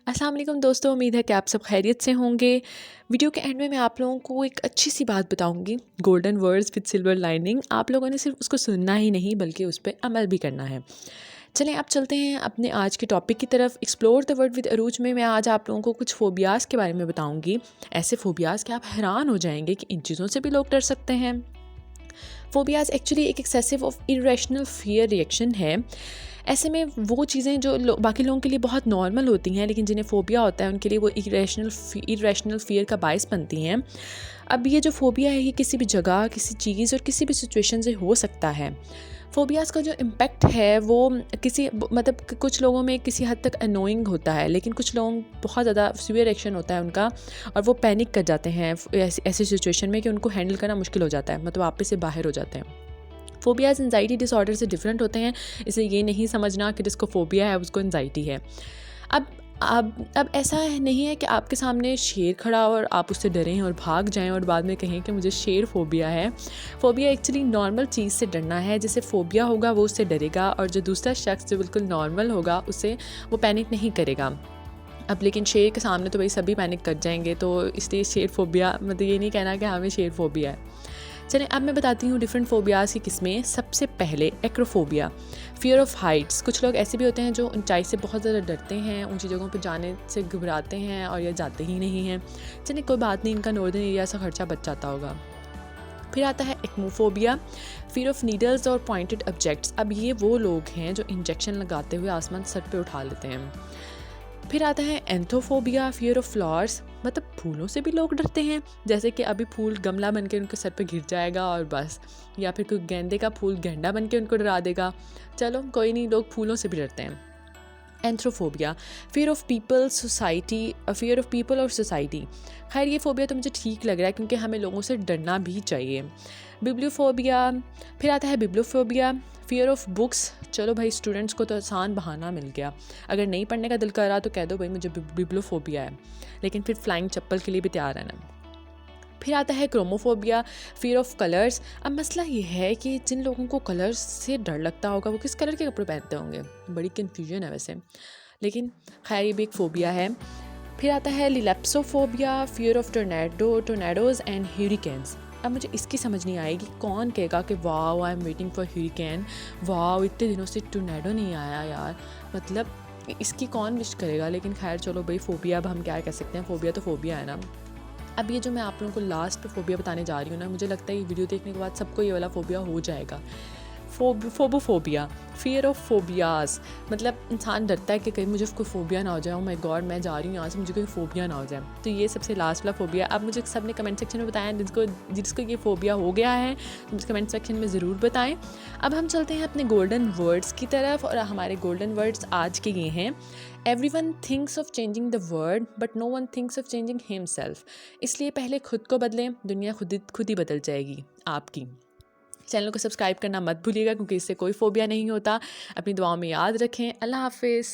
अस्सलाम वालेकुम दोस्तों, उम्मीद है कि आप सब खैरियत से होंगे। वीडियो के एंड में मैं आप लोगों को एक अच्छी सी बात बताऊंगी, golden words with silver lining. आप लोगों ने सिर्फ उसको सुनना ही नहीं बल्कि उस पर अमल भी करना है। चलें आप चलते हैं अपने आज के टॉपिक की तरफ। एक्सप्लोर द वर्ल्ड विद अरूज में मैं आज आप लोगों को कुछ फोबियाज़ के बारे में बताऊंगी। ऐसे फोबियाज़ कि आप हैरान हो जाएंगे कि इन चीज़ों से भी लोग डर सकते हैं। फोबियाज़ एक्चुअली एक excessive of irrational fear reaction है। ऐसे में वो चीज़ें जो बाकी लोगों के लिए बहुत नॉर्मल होती हैं, लेकिन जिन्हें फ़ोबिया होता है उनके लिए वो इरेशनल फ़ियर का बायस बनती हैं। अब ये जो फ़ोबिया है ये किसी भी जगह, किसी चीज़ और किसी भी सिचुएशन से हो सकता है। फ़ोबियाज़ का जो इम्पेक्ट है वो मतलब कुछ लोगों में किसी हद तक अनोइंग होता है, लेकिन कुछ लोग बहुत ज़्यादा सीवियर रिएक्शन होता है उनका और वो पैनिक कर जाते हैं ऐसी सिचुएशन में कि उनको हैंडल करना मुश्किल हो जाता है, मतलब आप पे से बाहर हो जाते हैं। फ़ोबियाज़ एंजाइटी डिसऑर्डर से डिफरेंट होते हैं, इसलिए ये नहीं समझना कि जिसको फ़ोबिया है उसको एंजाइटी है। अब ऐसा नहीं है कि आपके सामने शेर खड़ा हो और आप उससे डरें और भाग जाएं और बाद में कहें कि मुझे शेर फ़ोबिया है। फ़ोबिया एक्चुअली नॉर्मल चीज़ से डरना है। जिसे फ़ोबिया होगा वो उससे डरेगा और जो दूसरा शख्स जो बिल्कुल नॉर्मल होगा उससे वो पैनिक नहीं करेगा। अब लेकिन शेर के सामने तो भाई सभी पैनिक कर जाएंगे, तो इसलिए शेर फ़ोबिया मतलब ये नहीं कहना कि हमें शेर फ़ोबिया है। चलें अब मैं बताती हूँ डिफरेंट फ़ोबियाज़ की किस्में। सबसे पहले एक्रोफोबिया, फ़ियर ऑफ हाइट्स। कुछ लोग ऐसे भी होते हैं जो ऊंचाई से बहुत ज़्यादा डरते हैं, ऊंची जगहों पर जाने से घबराते हैं और या जाते ही नहीं हैं। चलिए कोई बात नहीं, इनका नॉर्दर्न एरिया से खर्चा बच जाता होगा। फिर आता है एक्मोफोबिया, फ़ियर ऑफ नीडल्स और पॉइंटेड ऑब्जेक्ट्स। अब ये वो लोग हैं जो इंजेक्शन लगाते हुए आसमान सर पे उठा लेते हैं। फिर आता है एंथोफोबिया, फियर ऑफ फ्लावर्स। मतलब फूलों से भी लोग डरते हैं, जैसे कि अभी फूल गमला बन के उनके सर पे गिर जाएगा और बस, या फिर कोई गेंदे का फूल गेंडा बन के उनको डरा देगा। चलो कोई नहीं, लोग फूलों से भी डरते हैं। Anthrophobia, fear of people society, fear of people और सोसाइटी। खैर ये फ़ोबिया तो मुझे ठीक लग रहा है क्योंकि हमें लोगों से डरना भी चाहिए। बिब्लियोफोबिया, फिर आता है बिब्लियोफोबिया, फियर ऑफ बुक्स। चलो भाई, स्टूडेंट्स को तो आसान बहाना मिल गया, अगर नहीं पढ़ने का दिल कर रहा तो कह दो भाई मुझे बिब्लियोफोबिया है, लेकिन फिर फ्लाइंग चप्पल के लिए भी तैयार रहना। फिर आता है क्रोमोफोबिया, फियर ऑफ कलर्स। अब मसला ये है कि जिन लोगों को कलर्स से डर लगता होगा वो किस कलर के कपड़े पहनते होंगे, बड़ी कन्फ्यूजन है वैसे, लेकिन खैर ये भी एक फ़ोबिया है। फिर आता है lilapsophobia, fear of tornadoes and hurricanes. अब मुझे इसकी समझ नहीं आएगी, कौन कहेगा कि wow I am waiting for hurricane, wow इतने दिनों से टोर्नाडो नहीं आया यार, मतलब इसकी कौन विश करेगा। लेकिन खैर चलो भाई, फ़ोबिया अब हम क्या कह सकते हैं, फ़ोबिया तो फ़ोबिया है ना। अब ये जो मैं आप लोगों को लास्ट पे फ़ोबिया बताने जा रही हूँ ना, मुझे लगता है ये वीडियो देखने के बाद सबको ये वाला फ़ोबिया हो जाएगा। फोबोफोबिया, फियर ऑफ फोबियाज़। मतलब इंसान डरता है कि कहीं मुझे कोई फ़ोबिया ना हो जाए, ओह माय गॉड मैं जा रही हूँ यहाँ से, मुझे कोई फ़ोबिया ना हो जाए। तो ये सबसे लास्ट वाला फ़ोबिया। अब मुझे सब ने कमेंट सेक्शन में बताया, जिसको ये फ़ोबिया हो गया है तो मुझे कमेंट सेक्शन में ज़रूर बताएं। अब हम चलते हैं अपने गोल्डन वर्ड्स की तरफ, और हमारे गोल्डन वर्ड्स आज के ये हैं। Everyone thinks of changing the world but no one thinks of changing himself. इसलिए पहले खुद को बदलें, दुनिया खुद ही बदल जाएगी आपकी। चैनल को सब्सक्राइब करना मत भूलिएगा क्योंकि इससे कोई फ़ोबिया नहीं होता। अपनी दुआओं में याद रखें। अल्लाह हाफिज़।